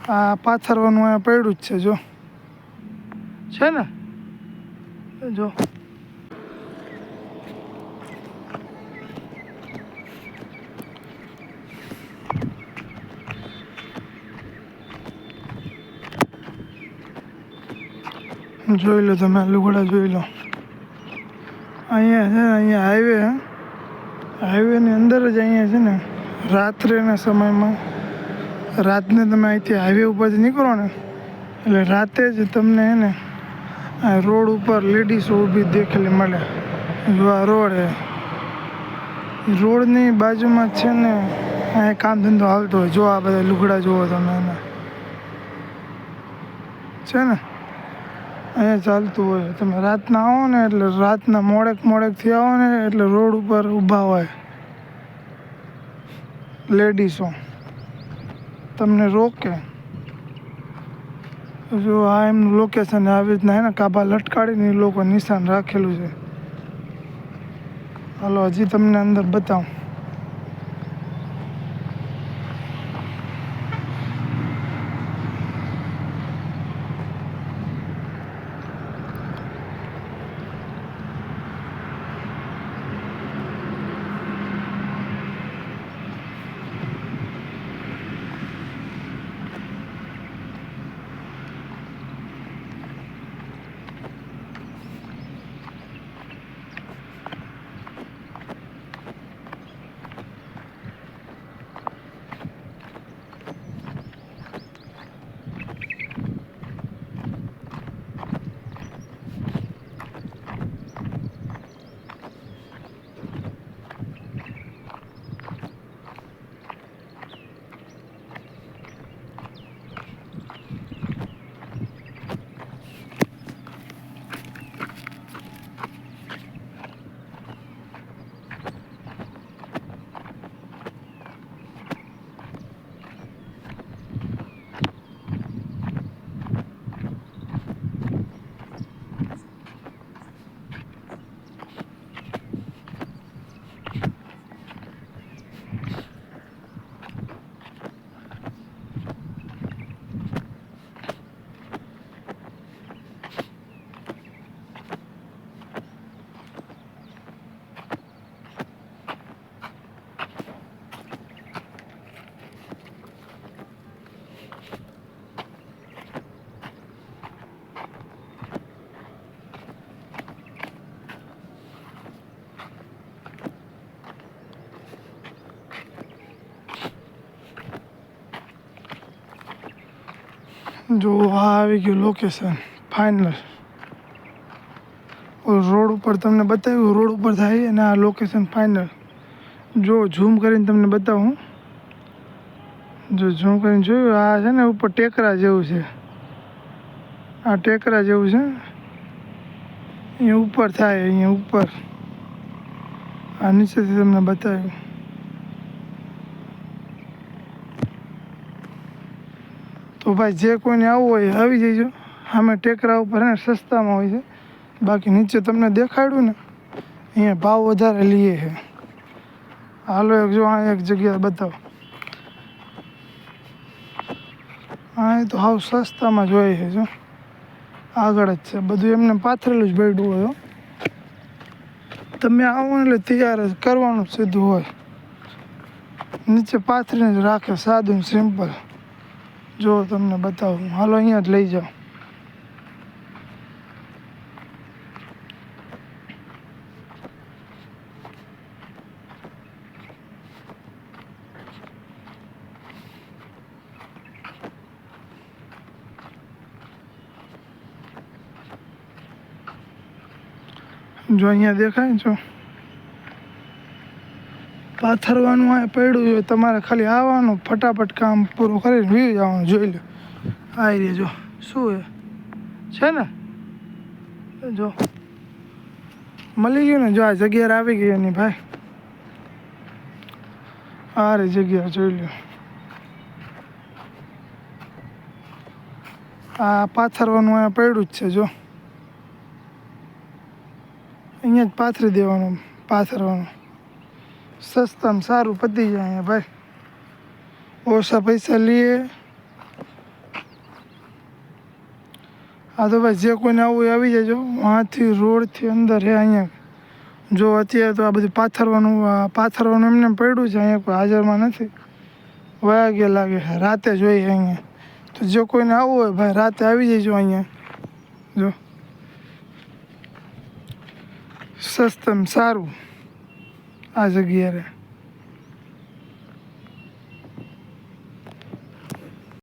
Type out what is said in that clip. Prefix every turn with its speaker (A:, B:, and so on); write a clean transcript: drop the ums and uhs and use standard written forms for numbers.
A: આ પાથરવાનું અહીંયા પડ્યું જ છે જો, છે ને જો. જોઈ લો તમે, લુગડા જોઈ લો. અહીંયા છે, અહીંયા હાઈવેની અંદર જ અહીંયા છે ને, રાત્રેના સમયમાં રાતને તમે અહીંથી હાઈવે ઉપરથી નીકળો ને એટલે રાતે જ તમને હે ને આ રોડ ઉપર લેડીઝો ઊભી દેખેલી મળે. જો આ રોડ હે, રોડની બાજુમાં જ છે ને અહીંયા કામ ધંધો હાલતો હોય. જો આ બધા લુગડા જુઓ તમે એના, છે ને અહીંયા ચાલતું હોય. તમે રાતના આવો ને એટલે રાતના મોડેકથી આવો ને એટલે રોડ ઉપર ઊભા હોય લેડીઝો, તમને રોકે. જો આ એમનું લોકેશન આવી રીતના હે ને કાબા લટકાડીને એ લોકો નિશાન રાખેલું છે. હાલો હજી તમને અંદર બતાવું. જો આ આવી ગયું લોકેશન ફાઇનલ. રોડ ઉપર તમને બતાવ્યું, રોડ ઉપર થાય અને આ લોકેશન ફાઇનલ. જો ઝૂમ કરીને તમને બતાવું, જો ઝૂમ કરીને જોયું, આ છે ને ઉપર ટેકરા જેવું છે, આ ટેકરા જેવું છે. અહીંયા ઉપર થાય, અહીંયા ઉપર. આ નીચેથી તમને બતાવ્યું. તો ભાઈ જે કોઈને આવવું હોય આવી જઈજો. સામે ટેકરા ઉપર ને સસ્તામાં હોય છે, બાકી નીચે તમને દેખાડ્યું ને અહીંયા ભાવ વધારે લઈએ છે. હાલો એક જો આ એક જગ્યા બતાવો, હા તો હાવ સસ્તામાં જોઈએ છે. જો આગળ જ છે બધું, એમને પાથરેલું જ બેડું હોય. તમે આવો એટલે તૈયાર જ કરવાનું સીધું હોય, નીચે પાથરીને જ રાખે, સાદું સિમ્પલ. જો તમને બતાવું, હાલો અહીંયા જ લઈ જાઓ. જો અહીંયા દેખાય જો પાથરવાનું આ પડ્યું હોય, તમારે ખાલી આવવાનું, ફટાફટ કામ પૂરું કરીને વી જવાનું. જોઈ લો આ એરિયા જો શું છે ને, જો મળી ગયું ને. જો આ જગ્યા આવી ગઈ એની ભાઈ, આ રે જગ્યા જોઈ લો. આ પાથરવાનું અહીંયા પડ્યું જ છે. જો અહીંયા જ પાથરી દેવાનું, પાથરવાનું. સસ્તામાં સારું પતી જાય અહીંયા ભાઈ, ઓછા પૈસા લઈએ હા તો ભાઈ જે કોઈને આવવું એ આવી જજો. વાંથી રોડથી અંદર છે અહીંયા. જો અત્યારે તો આ બધું પાથરવાનું એમને એમ પડ્યું છે, અહીંયા કોઈ હાજરમાં નથી. વયા ગયા લાગે છે, રાતે જોઈએ અહીંયા. તો જો કોઈને આવવું હોય ભાઈ રાતે આવી જજો અહીંયા. જો સસ્તમ સારું આ જગ્યાએ.